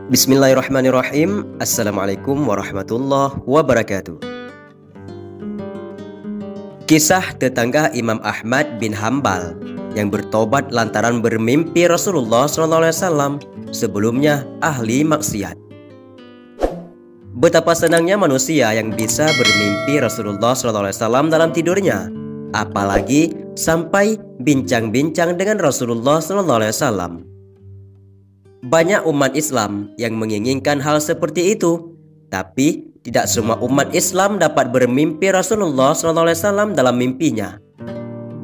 Bismillahirrahmanirrahim. Assalamualaikum warahmatullahi wabarakatuh. Kisah tetangga Imam Ahmad bin Hambal yang bertobat lantaran bermimpi Rasulullah SAW sebelumnya ahli maksiat. Betapa senangnya manusia yang bisa bermimpi Rasulullah SAW dalam tidurnya, apalagi sampai bincang-bincang dengan Rasulullah SAW. Banyak umat Islam yang menginginkan hal seperti itu, tapi tidak semua umat Islam dapat bermimpi Rasulullah SAW dalam mimpinya.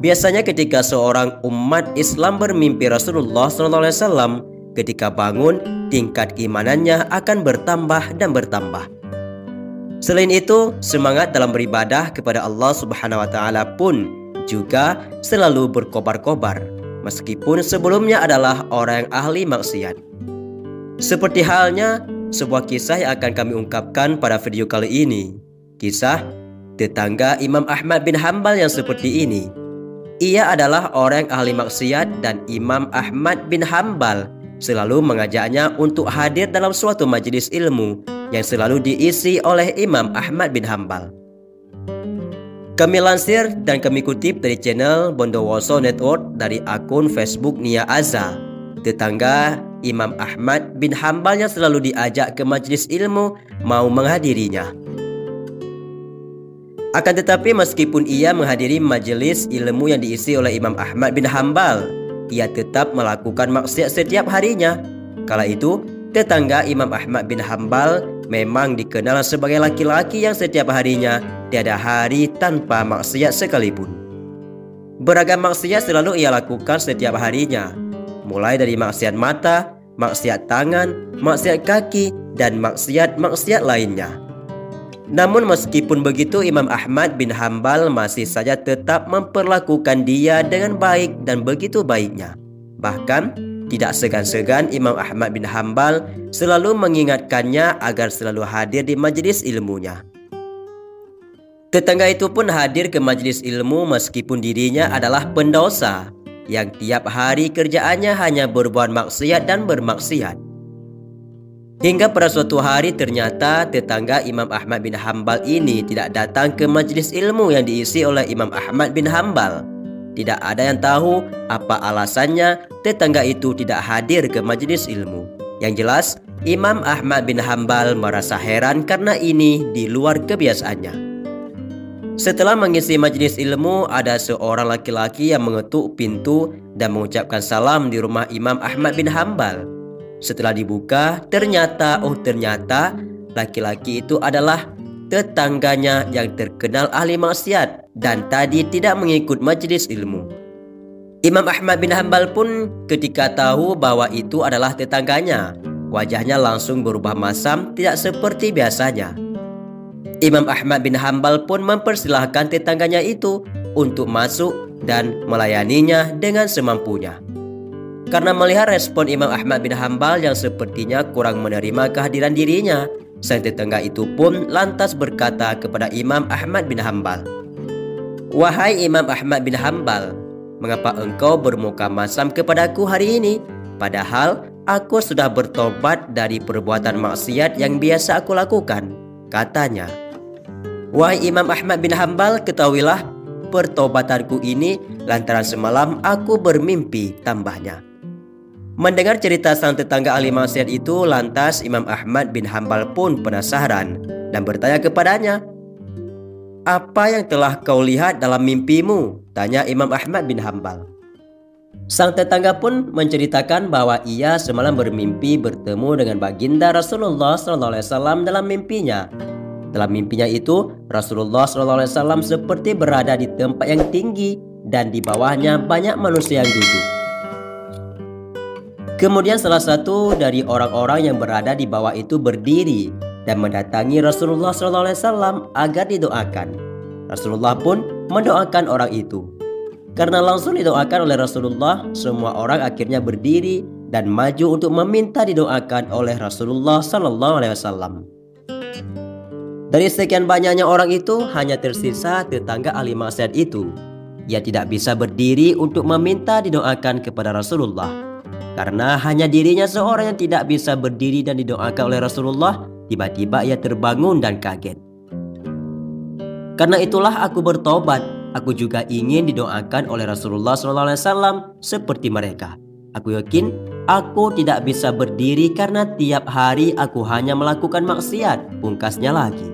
Biasanya ketika seorang umat Islam bermimpi Rasulullah SAW, ketika bangun, tingkat keimanannya akan bertambah dan bertambah. Selain itu, semangat dalam beribadah kepada Allah Subhanahu wa Ta'ala pun juga selalu berkobar-kobar, meskipun sebelumnya adalah orang yang ahli maksiat. Seperti halnya sebuah kisah yang akan kami ungkapkan pada video kali ini. Kisah tetangga Imam Ahmad bin Hambal yang seperti ini. Ia adalah orang yang ahli maksiat dan Imam Ahmad bin Hambal selalu mengajaknya untuk hadir dalam suatu majelis ilmu yang selalu diisi oleh Imam Ahmad bin Hambal. Kami lansir dan kami kutip dari channel Bondowoso Network dari akun Facebook Nia Azza. Tetangga Imam Ahmad bin Hambal yang selalu diajak ke majelis ilmu mau menghadirinya. Akan tetapi meskipun ia menghadiri majelis ilmu yang diisi oleh Imam Ahmad bin Hambal, ia tetap melakukan maksiat setiap harinya. Kala itu, tetangga Imam Ahmad bin Hambal memang dikenal sebagai laki-laki yang setiap harinya tiada hari tanpa maksiat sekalipun. Beragam maksiat selalu ia lakukan setiap harinya, mulai dari maksiat mata, maksiat tangan, maksiat kaki, dan maksiat-maksiat lainnya. Namun meskipun begitu, Imam Ahmad bin Hambal masih saja tetap memperlakukan dia dengan baik dan begitu baiknya. Bahkan tidak segan-segan Imam Ahmad bin Hambal selalu mengingatkannya agar selalu hadir di majelis ilmunya. Tetangga itu pun hadir ke majelis ilmu meskipun dirinya adalah pendosa yang tiap hari kerjaannya hanya berbuat maksiat dan bermaksiat. Hingga pada suatu hari ternyata tetangga Imam Ahmad bin Hambal ini tidak datang ke majelis ilmu yang diisi oleh Imam Ahmad bin Hambal. Tidak ada yang tahu apa alasannya tetangga itu tidak hadir ke majelis ilmu. Yang jelas, Imam Ahmad bin Hambal merasa heran karena ini di luar kebiasaannya. Setelah mengisi majelis ilmu, ada seorang laki-laki yang mengetuk pintu dan mengucapkan salam di rumah Imam Ahmad bin Hambal. Setelah dibuka, ternyata laki-laki itu adalah tetangganya yang terkenal ahli maksiat dan tadi tidak mengikut majelis ilmu. Imam Ahmad bin Hambal pun ketika tahu bahwa itu adalah tetangganya, wajahnya langsung berubah masam tidak seperti biasanya. Imam Ahmad bin Hambal pun mempersilahkan tetangganya itu untuk masuk dan melayaninya dengan semampunya. Karena melihat respon Imam Ahmad bin Hambal yang sepertinya kurang menerima kehadiran dirinya, sang tetangga itu pun lantas berkata kepada Imam Ahmad bin Hambal, "Wahai Imam Ahmad bin Hambal, mengapa engkau bermuka masam kepadaku hari ini? Padahal aku sudah bertobat dari perbuatan maksiat yang biasa aku lakukan," katanya. "Wahai Imam Ahmad bin Hambal, ketahuilah pertobatanku ini lantaran semalam aku bermimpi," tambahnya. Mendengar cerita sang tetangga ahli maksiat itu, lantas Imam Ahmad bin Hambal pun penasaran dan bertanya kepadanya, "Apa yang telah kau lihat dalam mimpimu?" tanya Imam Ahmad bin Hambal. Sang tetangga pun menceritakan bahwa ia semalam bermimpi bertemu dengan baginda Rasulullah SAW dalam mimpinya. Dalam mimpinya itu, Rasulullah SAW seperti berada di tempat yang tinggi dan di bawahnya banyak manusia yang duduk. Kemudian salah satu dari orang-orang yang berada di bawah itu berdiri dan mendatangi Rasulullah SAW agar didoakan. Rasulullah pun mendoakan orang itu. Karena langsung didoakan oleh Rasulullah, semua orang akhirnya berdiri dan maju untuk meminta didoakan oleh Rasulullah SAW. Dari sekian banyaknya orang itu, hanya tersisa tetangga ahli maksiat itu. Ia tidak bisa berdiri untuk meminta didoakan kepada Rasulullah. Karena hanya dirinya seorang yang tidak bisa berdiri dan didoakan oleh Rasulullah, tiba-tiba ia terbangun dan kaget. Karena itulah aku bertobat. Aku juga ingin didoakan oleh Rasulullah SAW seperti mereka. Aku yakin aku tidak bisa berdiri karena tiap hari aku hanya melakukan maksiat, pungkasnya lagi.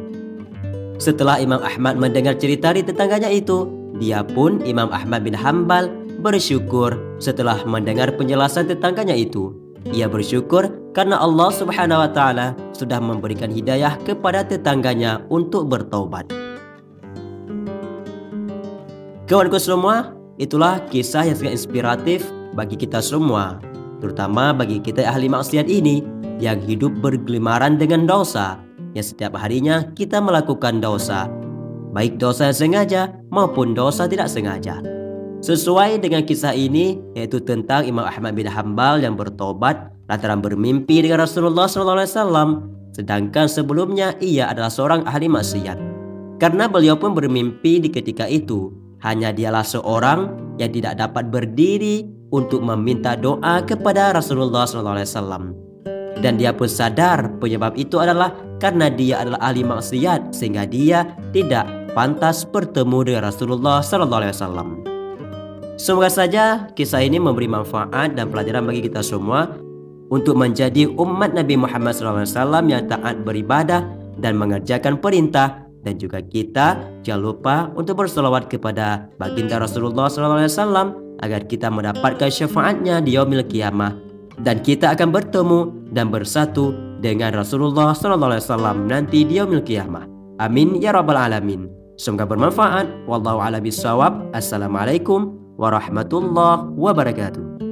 Setelah Imam Ahmad mendengar cerita di tetangganya itu, dia pun Imam Ahmad bin Hanbal bersyukur setelah mendengar penjelasan tetangganya itu. Ia bersyukur karena Allah Subhanahu wa Ta'ala sudah memberikan hidayah kepada tetangganya untuk bertaubat. Kawanku semua, itulah kisah yang sangat inspiratif bagi kita semua, terutama bagi kita ahli maksiat ini yang hidup bergelimaran dengan dosa, yang setiap harinya kita melakukan dosa, baik dosa yang sengaja maupun dosa tidak sengaja. Sesuai dengan kisah ini, yaitu tentang Imam Ahmad bin Hanbal yang bertobat lantaran bermimpi dengan Rasulullah SAW, sedangkan sebelumnya ia adalah seorang ahli maksiat. Karena beliau pun bermimpi di ketika itu, hanya dialah seorang yang tidak dapat berdiri untuk meminta doa kepada Rasulullah SAW. Dan dia pun sadar penyebab itu adalah karena dia adalah ahli maksiat, sehingga dia tidak pantas bertemu dengan Rasulullah SAW. Semoga saja kisah ini memberi manfaat dan pelajaran bagi kita semua untuk menjadi umat Nabi Muhammad SAW yang taat beribadah dan mengerjakan perintah. Dan juga kita jangan lupa untuk berselawat kepada baginda Rasulullah SAW agar kita mendapatkan syafaatnya di yaumil qiyamah, dan kita akan bertemu dan bersatu dengan Rasulullah SAW nanti di yaumil qiyamah. Amin ya rabbal alamin. Semoga bermanfaat. Wallahu a'lam bishawab. Assalamualaikum warahmatullahi wabarakatuh.